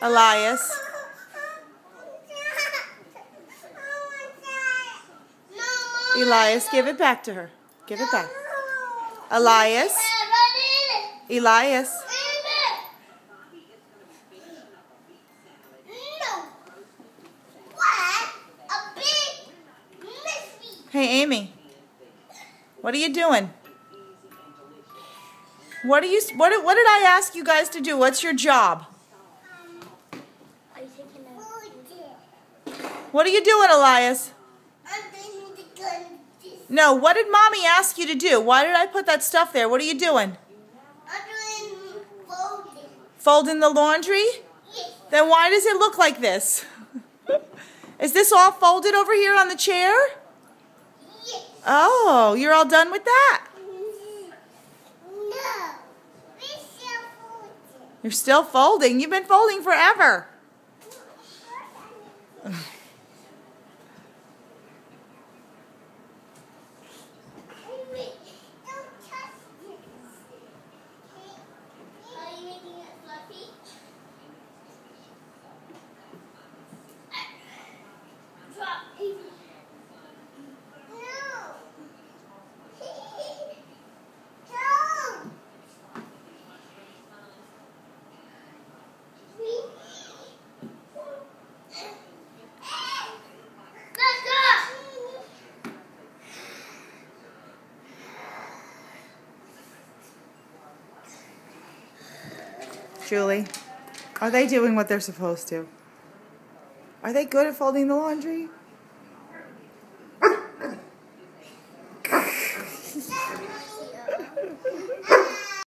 Elias. Elias, give it back to her. Give it back. Elias. Elias. Hey, Amy. What are you doing? What did I ask you guys to do? What's your job? What are you doing, Elias? No, what did Mommy ask you to do? Why did I put that stuff there? What are you doing? I'm doing folding. Folding the laundry? Yes. Then why does it look like this? Is this all folded over here on the chair? Yes. Oh, you're all done with that? No. We're still folding. You're still folding? You've been folding forever. Don't touch this. Are you making it fluffy? Drop. No. Don't. Let's go. Julie, are they doing what they're supposed to? Are they good at folding the laundry?